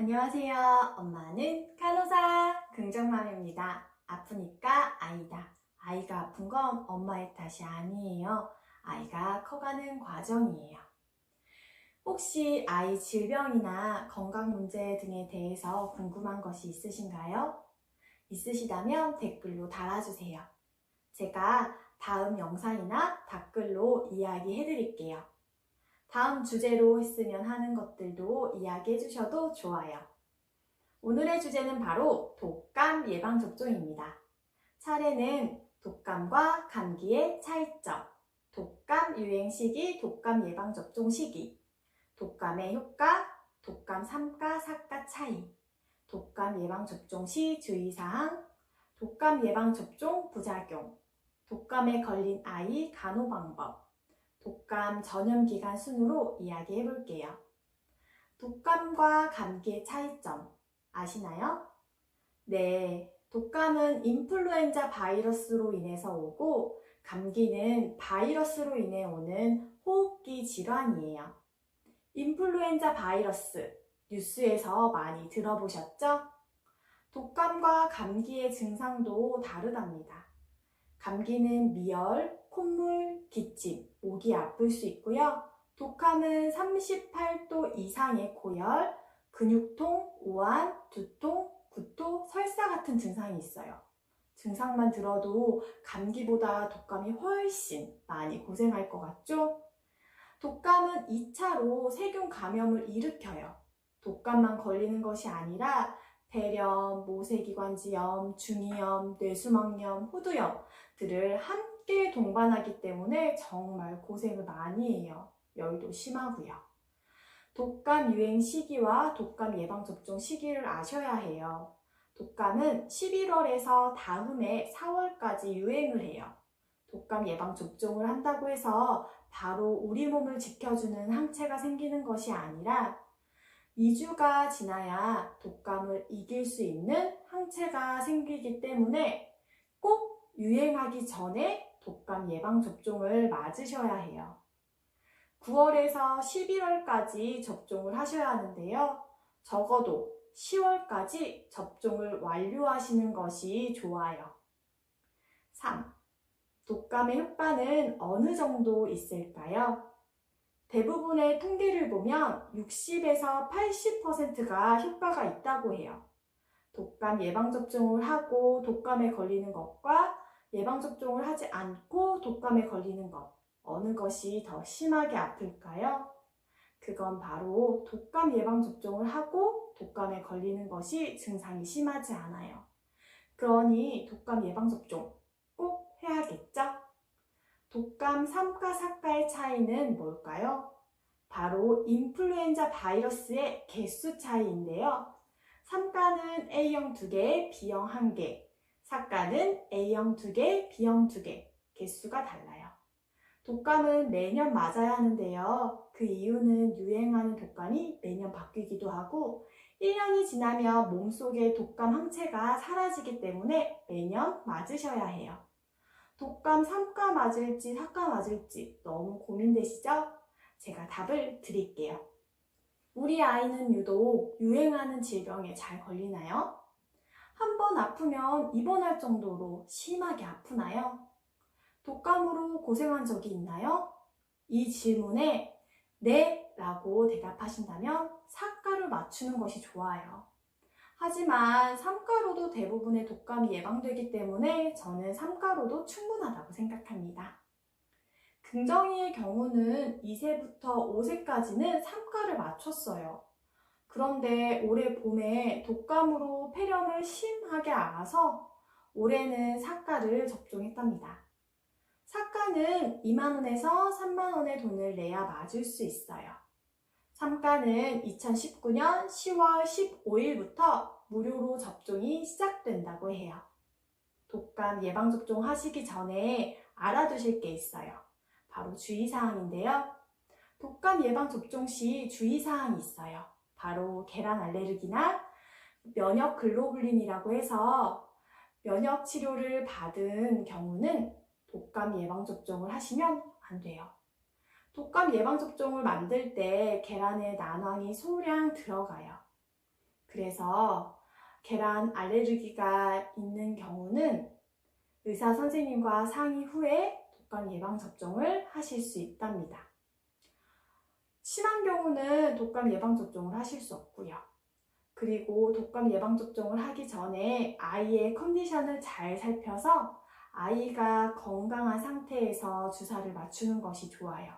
안녕하세요. 엄마는 간호사 긍정맘입니다. 아프니까 아이다. 아이가 아픈 건 엄마의 탓이 아니에요. 아이가 커가는 과정이에요. 혹시 아이 질병이나 건강 문제 등에 대해서 궁금한 것이 있으신가요? 있으시다면 댓글로 달아주세요. 제가 다음 영상이나 댓글로 이야기해 드릴게요. 다음 주제로 했으면 하는 것들도 이야기해 주셔도 좋아요. 오늘의 주제는 바로 독감 예방접종입니다. 차례는 독감과 감기의 차이점, 독감 유행 시기, 독감 예방접종 시기, 독감의 효과, 독감 3가, 4가 차이, 독감 예방접종 시 주의사항, 독감 예방접종 부작용, 독감에 걸린 아이 간호 방법, 독감 전염기간 순으로 이야기해 볼게요. 독감과 감기의 차이점 아시나요? 네, 독감은 인플루엔자 바이러스로 인해서 오고 감기는 바이러스로 인해 오는 호흡기 질환이에요. 인플루엔자 바이러스, 뉴스에서 많이 들어보셨죠? 독감과 감기의 증상도 다르답니다. 감기는 미열, 콧물, 기침, 목이 아플 수 있고요. 독감은 38도 이상의 고열, 근육통, 오한, 두통, 구토, 설사 같은 증상이 있어요. 증상만 들어도 감기보다 독감이 훨씬 많이 고생할 것 같죠? 독감은 2차로 세균 감염을 일으켜요. 독감만 걸리는 것이 아니라 폐렴, 모세기관지염, 중이염, 뇌수막염, 후두염들을 함께 동반하기 때문에 정말 고생을 많이 해요. 열도 심하고요. 독감 유행 시기와 독감 예방접종 시기를 아셔야 해요. 독감은 11월에서 다음해 4월까지 유행을 해요. 독감 예방접종을 한다고 해서 바로 우리 몸을 지켜주는 항체가 생기는 것이 아니라 2주가 지나야 독감을 이길 수 있는 항체가 생기기 때문에 꼭 유행하기 전에 독감 예방접종을 맞으셔야 해요. 9월에서 11월까지 접종을 하셔야 하는데요. 적어도 10월까지 접종을 완료하시는 것이 좋아요. 3. 독감의 효과는 어느 정도 있을까요? 대부분의 통계를 보면 60에서 80%가 효과가 있다고 해요. 독감 예방접종을 하고 독감에 걸리는 것과 예방접종을 하지 않고 독감에 걸리는 것, 어느 것이 더 심하게 아플까요? 그건 바로 독감 예방접종을 하고 독감에 걸리는 것이 증상이 심하지 않아요. 그러니 독감 예방접종 꼭 해야겠죠? 독감 3가, 4가의 차이는 뭘까요? 바로 인플루엔자 바이러스의 개수 차이인데요. 3가는 A형 2개, B형 1개, 4가는 A형 2개, B형 2개, 개수가 달라요. 독감은 매년 맞아야 하는데요. 그 이유는 유행하는 독감이 매년 바뀌기도 하고 1년이 지나면 몸속의 독감 항체가 사라지기 때문에 매년 맞으셔야 해요. 독감 3가 맞을지 4가 맞을지 너무 고민되시죠? 제가 답을 드릴게요. 우리 아이는 유독 유행하는 질병에 잘 걸리나요? 한 번 아프면 입원할 정도로 심하게 아프나요? 독감으로 고생한 적이 있나요? 이 질문에 네 라고 대답하신다면 4가를 맞추는 것이 좋아요. 하지만 3가로도 대부분의 독감이 예방되기 때문에 저는 3가로도 충분하다고 생각합니다. 긍정이의 경우는 2세부터 5세까지는 3가를 맞췄어요. 그런데 올해 봄에 독감으로 폐렴을 심하게 앓아서 올해는 4가를 접종했답니다. 4가는 2만원에서 3만원의 돈을 내야 맞을 수 있어요. 3가는 2019년 10월 15일부터 무료로 접종이 시작된다고 해요. 독감 예방접종 하시기 전에 알아두실 게 있어요. 바로 주의사항인데요. 독감 예방접종 시 주의사항이 있어요. 바로 계란 알레르기나 면역 글로불린이라고 해서 면역 치료를 받은 경우는 독감 예방접종을 하시면 안 돼요. 독감 예방접종을 만들 때 계란에 난황이 소량 들어가요. 그래서 계란 알레르기가 있는 경우는 의사 선생님과 상의 후에 독감 예방 접종을 하실 수 있답니다. 심한 경우는 독감 예방 접종을 하실 수 없고요. 그리고 독감 예방 접종을 하기 전에 아이의 컨디션을 잘 살펴서 아이가 건강한 상태에서 주사를 맞추는 것이 좋아요.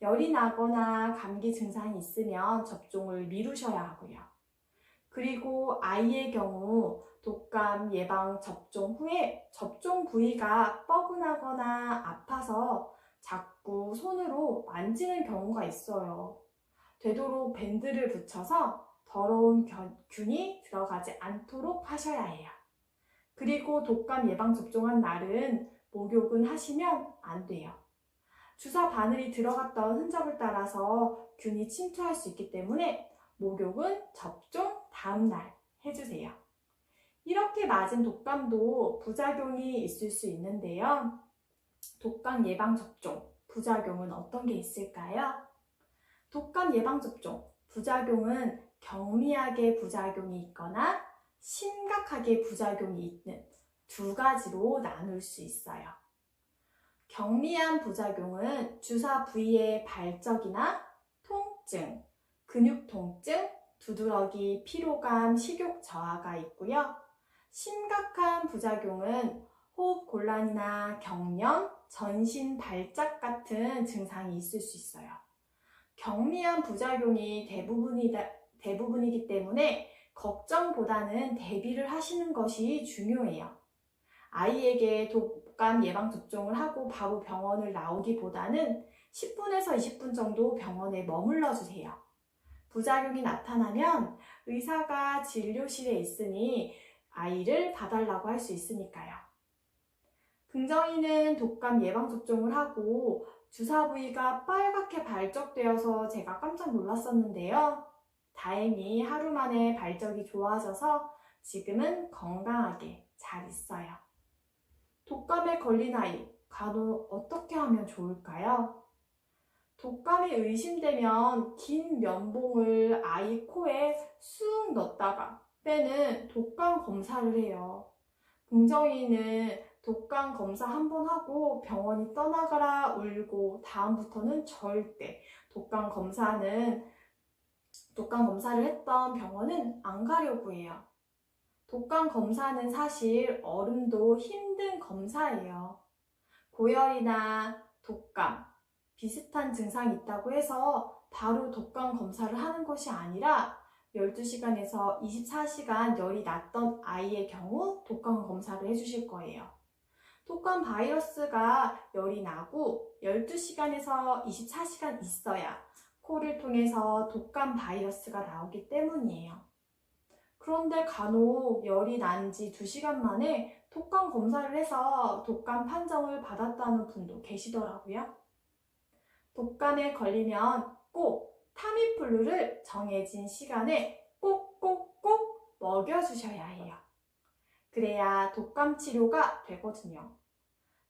열이 나거나 감기 증상이 있으면 접종을 미루셔야 하고요. 그리고 아이의 경우 독감 예방 접종 후에 접종 부위가 뻐근하거나 아파서 자꾸 손으로 만지는 경우가 있어요. 되도록 밴드를 붙여서 더러운 균이 들어가지 않도록 하셔야 해요. 그리고 독감 예방 접종한 날은 목욕은 하시면 안 돼요. 주사 바늘이 들어갔던 흔적을 따라서 균이 침투할 수 있기 때문에 목욕은 접종 다음 날 해주세요. 이렇게 맞은 독감도 부작용이 있을 수 있는데요. 독감 예방 접종 부작용은 어떤 게 있을까요? 독감 예방 접종 부작용은 경미하게 부작용이 있거나 심각하게 부작용이 있는 두 가지로 나눌 수 있어요. 경미한 부작용은 주사 부위의 발적이나 통증, 근육 통증, 두드러기, 피로감, 식욕 저하가 있고요. 심각한 부작용은 호흡 곤란이나 경련, 전신 발작 같은 증상이 있을 수 있어요. 경미한 부작용이 대부분이기 때문에 걱정보다는 대비를 하시는 것이 중요해요. 아이에게 독감 예방 접종을 하고 바로 병원을 나오기보다는 10분에서 20분 정도 병원에 머물러 주세요. 부작용이 나타나면 의사가 진료실에 있으니 아이를 봐달라고 할 수 있으니까요. 긍정이는 독감 예방 접종을 하고 주사 부위가 빨갛게 발적되어서 제가 깜짝 놀랐었는데요. 다행히 하루 만에 발적이 좋아져서 지금은 건강하게 잘 있어요. 독감에 걸린 아이, 간혹 어떻게 하면 좋을까요? 독감이 의심되면 긴 면봉을 아이 코에 쑥 넣었다가 빼는 독감 검사를 해요. 긍정이는 독감 검사 한 번 하고 병원이 떠나가라 울고 다음부터는 절대 독감 검사를 했던 병원은 안 가려고 해요. 독감 검사는 사실 어른도 힘든 검사예요. 고열이나 독감, 비슷한 증상이 있다고 해서 바로 독감 검사를 하는 것이 아니라 12시간에서 24시간 열이 났던 아이의 경우 독감 검사를 해주실 거예요. 독감 바이러스가 열이 나고 12시간에서 24시간 있어야 코를 통해서 독감 바이러스가 나오기 때문이에요. 그런데 간혹 열이 난 지 2시간 만에 독감 검사를 해서 독감 판정을 받았다는 분도 계시더라고요. 독감에 걸리면 꼭 타미플루를 정해진 시간에 꼭꼭꼭 먹여주셔야 해요. 그래야 독감 치료가 되거든요.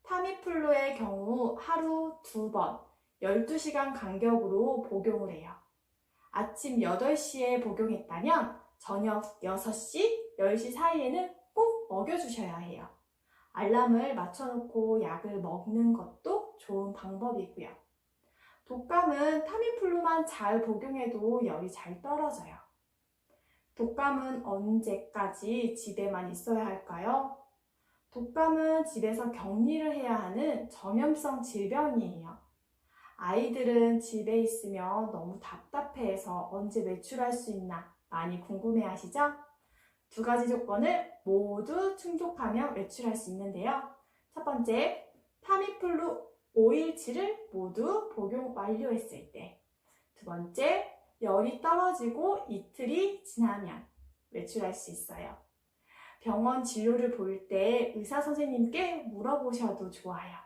타미플루의 경우 하루 2번 12시간 간격으로 복용을 해요. 아침 8시에 복용했다면 저녁 6시, 10시 사이에는 꼭 먹여주셔야 해요. 알람을 맞춰놓고 약을 먹는 것도 좋은 방법이고요. 독감은 타미플루만 잘 복용해도 열이 잘 떨어져요. 독감은 언제까지 집에만 있어야 할까요? 독감은 집에서 격리를 해야 하는 전염성 질병이에요. 아이들은 집에 있으면 너무 답답해해서 언제 외출할 수 있나 많이 궁금해하시죠? 2가지 조건을 모두 충족하면 외출할 수 있는데요. 첫 번째, 타미플루 5일치를 모두 복용 완료했을 때. 2번째, 열이 떨어지고 이틀이 지나면 외출할 수 있어요. 병원 진료를 볼 때 의사 선생님께 물어보셔도 좋아요.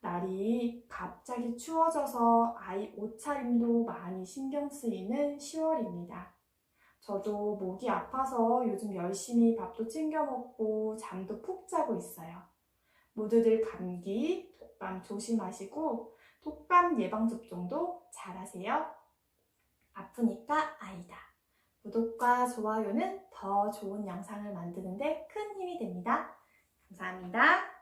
날이 갑자기 추워져서 아이 옷차림도 많이 신경 쓰이는 10월입니다. 저도 목이 아파서 요즘 열심히 밥도 챙겨 먹고 잠도 푹 자고 있어요. 모두들 감기, 독감 조심하시고 독감 예방접종도 잘하세요. 아프니까 아이다. 구독과 좋아요는 더 좋은 영상을 만드는 데 큰 힘이 됩니다. 감사합니다.